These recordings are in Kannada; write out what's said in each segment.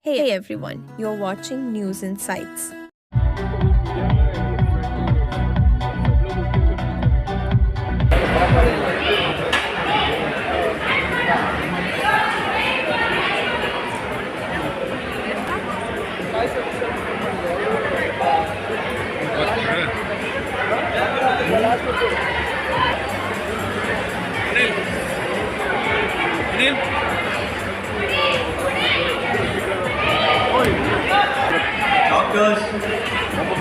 Hey everyone, you're watching News Insights. Doctors, number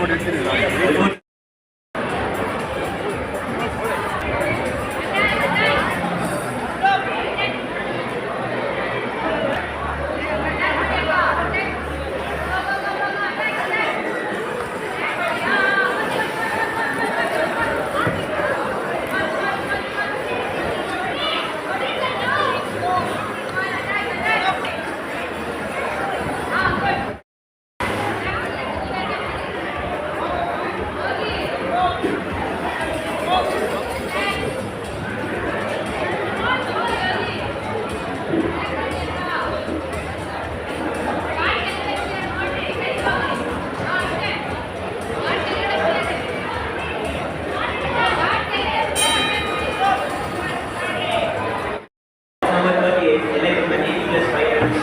38, elect 20 plus fighters.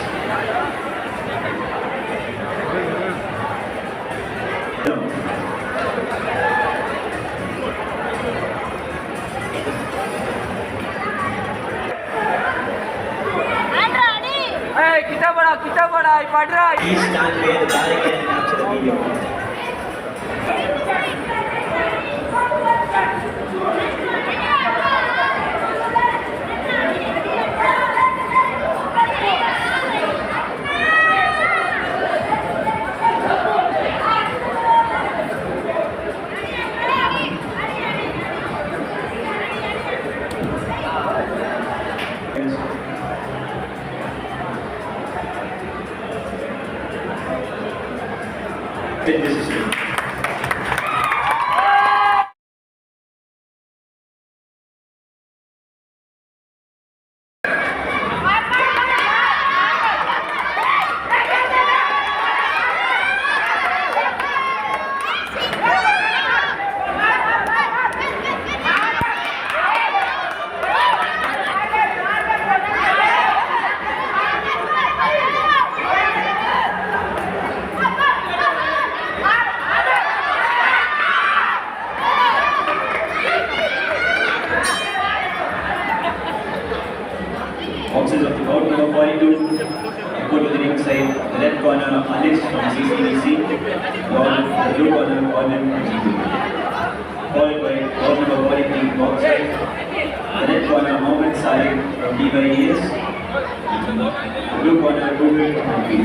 Please stand where the barricade and capture the video. Fitness system. Boxes of the court number 42, go to the ring side, the left corner Alex from CCDC, the blue corner Gordon from GBB. Followed by court number 43, box side, the left corner Mohammed Saleh from DYES, the blue corner Google from MPD.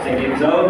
Seconds out.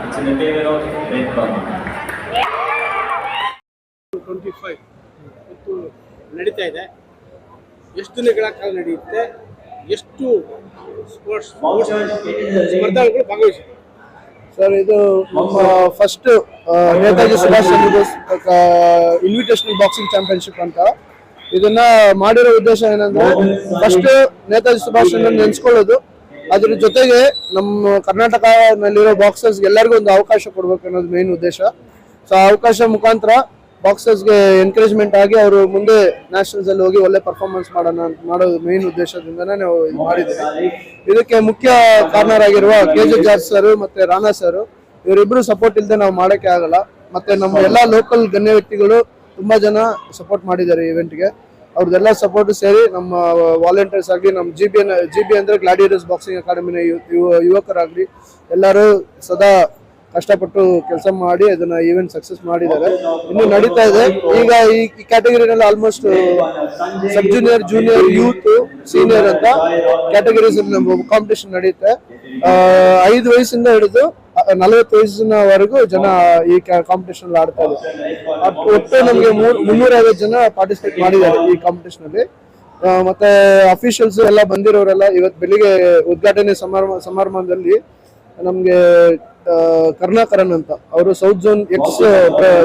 It's in the favor of red corner. 25 ಮತ್ತು ನಡೀತಾ ಇದೆ. ಎಷ್ಟು ದಿನಗಳ ಕಾಲ ನಡೆಯುತ್ತೆ, ಎಷ್ಟು ಸ್ಪರ್ಧಾಳುಗಳು ಭಾಗವಹಿಸಿದೆ? ಸರ್, ಇದು ನಮ್ಮ first Netaji Subhash Chandra Bose invitational boxing championship ಅಂತ. ಇದನ್ನ ಮಾಡಿರೋ ಉದ್ದೇಶ ಏನಂದ್ರೆ, ಫಸ್ಟ್ ನೇತಾಜಿ ಸುಭಾಷ್ ಚಂದ್ರ ನೆನ್ಸ್ಕೊಳ್ಳೋದು, ಅದ್ರ ಜೊತೆಗೆ ನಮ್ಮ ಕರ್ನಾಟಕದಲ್ಲಿರೋ ಬಾಕ್ಸರ್ಸ್ಗೆ ಎಲ್ಲರಿಗೂ ಒಂದು ಅವಕಾಶ ಕೊಡ್ಬೇಕು ಅನ್ನೋದು ಮೇನ್ ಉದ್ದೇಶ. ಸೊ ಆ ಅವಕಾಶ ಮುಖಾಂತರ ಬಾಕ್ಸರ್ಸ್ಗೆ ಎನ್ಕರೇಜ್ಮೆಂಟ್ ಆಗಿ ಅವರು ಮುಂದೆ ನ್ಯಾಷನಲ್ಸ್ ಅಲ್ಲಿ ಹೋಗಿ ಒಳ್ಳೆ ಪರ್ಫಾರ್ಮೆನ್ಸ್ ಮಾಡೋದು ಮೇನ್ ಉದ್ದೇಶದಿಂದನೇ ನಾವು ಇದು ಮಾಡಿದ್ದೀವಿ. ಇದಕ್ಕೆ ಮುಖ್ಯ ಕಾರಣರಾಗಿರುವ KJ ಜಾರ್ಜ್ ಸರ್ ಮತ್ತೆ ರಾಣಾ ಸರ್, ಇವರಿಬ್ರು ಸಪೋರ್ಟ್ ಇಲ್ಲದೆ ನಾವು ಮಾಡೋಕ್ಕೆ ಆಗಲ್ಲ. ಮತ್ತೆ ನಮ್ಮ ಎಲ್ಲಾ ಲೋಕಲ್ ಗಣ್ಯ ವ್ಯಕ್ತಿಗಳು ತುಂಬಾ ಜನ ಸಪೋರ್ಟ್ ಮಾಡಿದ್ದಾರೆ ಇವೆಂಟ್ಗೆ. ಅವ್ರದ್ದೆಲ್ಲ ಸಪೋರ್ಟ್ ಸೇರಿ ನಮ್ಮ ವಾಲಂಟಿಯರ್ಸ್ ಆಗಲಿ, ನಮ್ಮ ಜಿ ಬಿ ಅಂದ್ರೆ ಗ್ಲಾಡಿಯೇಟರ್ಸ್ ಬಾಕ್ಸಿಂಗ್ ಅಕಾಡೆಮಿನ ಯುವಕರಾಗ್ಲಿ ಎಲ್ಲರೂ ಸದಾ ಕಷ್ಟಪಟ್ಟು ಕೆಲಸ ಮಾಡಿ ಅದನ್ನ ಈವೆಂಟ್ ಸಕ್ಸಸ್ ಮಾಡಿದ್ದಾರೆ. ಇನ್ನು ನಡೀತಾ ಇದೆ. ಈಗ ಈ ಕ್ಯಾಟಗರಿನಲ್ಲಿ almost sub junior, junior, youth, senior ಅಂತ ಕ್ಯಾಟಗರೀಸ್ ಕಾಂಪಿಟೇಷನ್ ನಡೆಯುತ್ತೆ. 5 ವಯಸ್ಸಿಂದ ಹಿಡಿದು 40 ವಯಸ್ಸಿನವರೆಗೂ ಜನ ಈ ಕಾಂಪಿಟೇಷನ್ ಆಡ್ತಾ ಇದ್ದಾರೆ. ಒಟ್ಟು ನಮಗೆ 350 ಜನ ಪಾರ್ಟಿಸಿಪೇಟ್ ಮಾಡಿದ್ದಾರೆ ಈ ಕಾಂಪಿಟೇಷನ್ ಅಲ್ಲಿ. ಮತ್ತೆ ಅಫಿಷಿಯಲ್ಸ್ ಎಲ್ಲ ಬಂದಿರೋರೆಲ್ಲ ಇವತ್ತು ಬೆಳಿಗ್ಗೆ ಉದ್ಘಾಟನೆ ಸಮಾರಂಭದಲ್ಲಿ ನಮ್ಗೆ ಕರುಣಾಕರನ್ ಅಂತ ಅವರು ಸೌತ್ ಝೋನ್ ಎಕ್ಸ್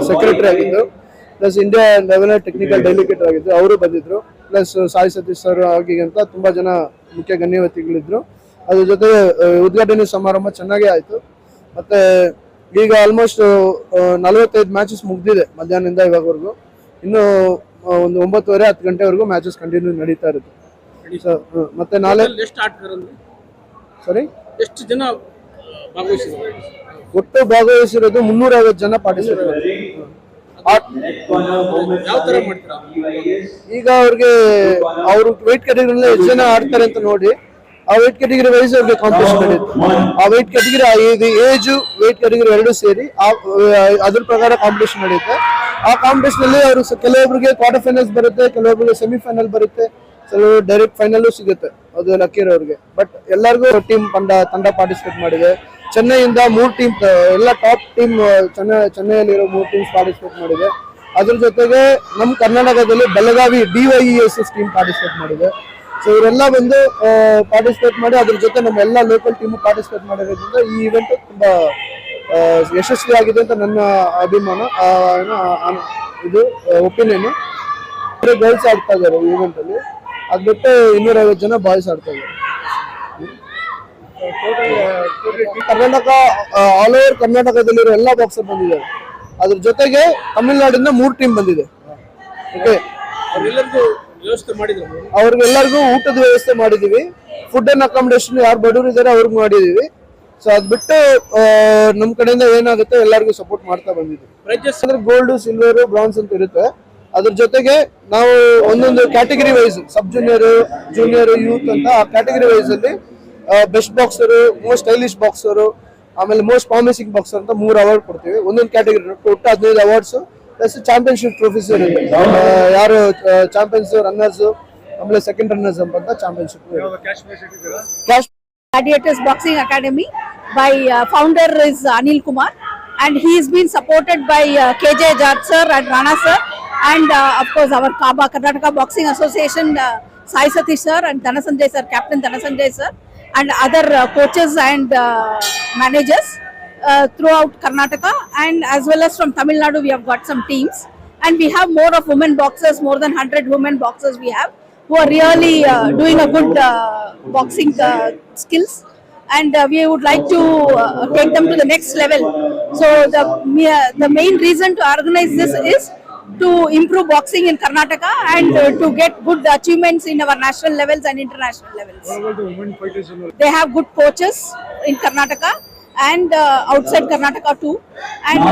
ಸೆಕ್ರೆಟರಿ ಆಗಿದ್ರು, plus India level technical delegate ಆಗಿದ್ರು, ಅವರು ಬಂದಿದ್ರು. ಪ್ಲಸ್ ಸಾಯಿ ಸತೀಶ್ ಸರ್ ಅಂತ ತುಂಬಾ ಜನ ಮುಖ್ಯ ಗಣ್ಯ ವ್ಯಕ್ತಿಗಳಿದ್ರು. ಅದ್ರ ಜೊತೆ ಉದ್ಘಾಟನೆ ಸಮಾರಂಭ ಚೆನ್ನಾಗೇ ಆಯ್ತು. ಮತ್ತೆ ಈಗ ಆಲ್ಮೋಸ್ಟ್ 45 ಮ್ಯಾಚಸ್ ಮುಗ್ದಿದೆ ಮಧ್ಯಾಹ್ನದಿಂದ ಇವಾಗವರೆಗೂ. ಇನ್ನು ಒಂದು 9:30-10 ಗಂಟೆವರೆಗೂ ಮ್ಯಾಚಸ್ ಕಂಟಿನ್ಯೂ ನಡೀತಾ ಇರುತ್ತೆ. ಮತ್ತೆ ನಾಳೆ ಸರಿ ಎಷ್ಟು ಜನ ಭಾಗವಹಿಸಿದ್ದಾರೆ? ಒಟ್ಟು ಭಾಗವಹಿಸಿರೋದು 350 ಜನ ಪಾರ್ಟಿಸಿಪೇಟ್. ಯಾವ ತರ ಮಾಡ್ತೀರಾ? ಈಗ ಅವ್ರಿಗೆ ಅವ್ರು weight ಕ್ಯಾಟಗರಿನಲ್ಲಿ ಎಷ್ಟು ಜನ ಆಡ್ತಾರೆ ಅಂತ ನೋಡಿ ಆ weight ಕ್ಯಾಟಗರಿ ವೈಸ್ ಅವ್ರಿಗೆ ಕಾಂಪಿಟೇಷನ್ ನಡೆಯುತ್ತೆ. ಆ weight category age weight category ಎರಡು ಸೇರಿ ಅದ್ರ ಪ್ರಕಾರ ಕಾಂಪಿಟೇಷನ್ ನಡೆಯುತ್ತೆ. ಆ ಕಾಂಪಿಟೇಷನ್ ಅಲ್ಲಿ ಅವರು ಕೆಲವೊಬ್ಬರಿಗೆ ಕ್ವಾರ್ಟರ್ ಫೈನಲ್ಸ್ ಬರುತ್ತೆ, ಕೆಲವೊಬ್ಬರಿಗೆ ಸೆಮಿಫೈನಲ್ ಬರುತ್ತೆ, ಕೆಲವರು ಡೈರೆಕ್ಟ್ ಫೈನಲ್ ಸಿಗುತ್ತೆ. ಅದು ಲಕ್ಕಿರೋರಿಗೆ. ಬಟ್ ಎಲ್ಲರಿಗೂ ತಂಡ ಪಾರ್ಟಿಸಿಪೇಟ್ ಮಾಡಿದೆ. ಚೆನ್ನೈಯಿಂದ 3 ಟೀಮ್, ಎಲ್ಲ ಟಾಪ್ ಟೀಮ್ ಚೆನ್ನೈಯಲ್ಲಿರೋ 3 ಟೀಮ್ಸ್ ಪಾರ್ಟಿಸಿಪೇಟ್ ಮಾಡಿದೆ. ಅದ್ರ ಜೊತೆಗೆ ನಮ್ಮ ಕರ್ನಾಟಕದಲ್ಲಿ ಬೆಳಗಾವಿ DYESS ಟೀಮ್ ಪಾರ್ಟಿಸಿಪೇಟ್ ಮಾಡಿದೆ. ಸೊ ಇವರೆಲ್ಲ ಬಂದು ಪಾರ್ಟಿಸಿಪೇಟ್ ಮಾಡಿ ಅದ್ರ ಜೊತೆ ನಮ್ಮ ಎಲ್ಲ ಲೋಕಲ್ ಟೀಮ್ ಪಾರ್ಟಿಸಿಪೇಟ್ ಮಾಡಿರೋದ್ರಿಂದ ಈ ಇವೆಂಟ್ ತುಂಬಾ ಯಶಸ್ವಿಯಾಗಿದೆ ಅಂತ ನನ್ನ ಅಭಿಮಾನ, ಇದು ಒಪಿನಿಯನ್. ಗರ್ಲ್ಸ್ ಆಡ್ತಾ ಇದ್ದಾರೆ ಈ ಇವೆಂಟ್ ಅಲ್ಲಿ. ಅದ್ ಬಿಟ್ಟು 250 ಜನ ಬಾಯ್ಸ್ ಆಡ್ತಾ ಇದ್ದಾರೆ. ಕರ್ನಾಟಕ ಆಲ್ ಓವರ್ ಕರ್ನಾಟಕದಲ್ಲಿರೋ ಎಲ್ಲ ಬಾಕ್ಸರ್ ಬಂದಿದ್ದಾರೆ. ಅದ್ರ ಜೊತೆಗೆ ತಮಿಳುನಾಡಿಂದ 3 ಟೀಮ್ ಬಂದಿದೆ. ಓಕೆ, ಅವ್ರಿಗೆಲ್ಲರಿಗೂ ಊಟದ ವ್ಯವಸ್ಥೆ ಮಾಡಿದೀವಿ. ಫುಡ್ ಅಂಡ್ ಅಕಾಮಿಡೇಷನ್ ಯಾರು ಬಡವರು ಇದಾರೆ ಅವ್ರಿಗೆ ಮಾಡಿದೀವಿ. ಸೊ ಅದ್ ಬಿಟ್ಟು ನಮ್ ಕಡೆಯಿಂದ ಏನಾಗುತ್ತೆ ಎಲ್ಲರಿಗೂ ಸಪೋರ್ಟ್ ಮಾಡ್ತಾ ಬಂದಿದ್ವಿ. ಗೋಲ್ಡ್, ಸಿಲ್ವರ್, ಬ್ರಾನ್ಸ್ ಅಂತ ಇರುತ್ತೆ. ಅದ್ರ ಜೊತೆಗೆ ನಾವು ಒಂದೊಂದು category wise sub junior, junior, youth ಅಂತ ಆ ಕ್ಯಾಟಗರಿ ವೈಸ್ ಅಲ್ಲಿ best boxer, most stylish boxer, ಆಮೇಲೆ ಮೋಸ್ಟ್ ಪ್ರಾಮಿಸಿಂಗ್ ಬಾಕ್ಸರ್ ಅಂತ 3 ಅವಾರ್ಡ್ ಕೊಡ್ತೀವಿ ಒಂದೊಂದು ಕ್ಯಾಟಗರಿ. ಒಟ್ಟು 15 ಅವಾರ್ಡ್ಸ್ ಪ್ಲಸ್ ಚಾಂಪಿಯನ್ಶಿಪ್ ಟ್ರೋಫೀಸ್ ಇರುತ್ತೆ. ಯಾರು ಚಾಂಪಿಯನ್ಸ್, ರನ್ನರ್ಸ್, ಆಮೇಲೆ ಸೆಕೆಂಡ್ ರನ್ನರ್ಸ್ ಅಂತ championship. Gladiators Boxing Academy by founder is Anil Kumar, and he is being supported by KJ Jat sir and Rana sir, and of course our KABA Karnataka Boxing Association Sai Satish sir and Dhanasanjay sir, Captain Dhanasanjay sir, and other coaches and managers throughout Karnataka, and as well as from Tamil Nadu we have got some teams, and we have more of women boxers, more than 100 women boxers we have, who are really doing a good boxing skills, and we would like to take them to the next level. So the main reason to organize this is to improve boxing in Karnataka and to get good achievements in our national levels and international levels. What about the women fighters? They have good coaches in Karnataka and outside Karnataka too, and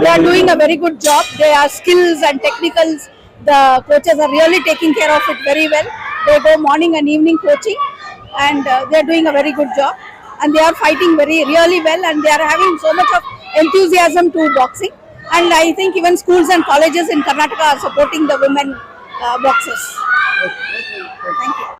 they are doing a very good job. They are skills and technicals. The coaches are really taking care of it very well. They go morning and evening coaching, and they are doing a very good job. And they are fighting really well, and they are having so much of enthusiasm to boxing. And I think even schools and colleges in Karnataka are supporting the women boxers.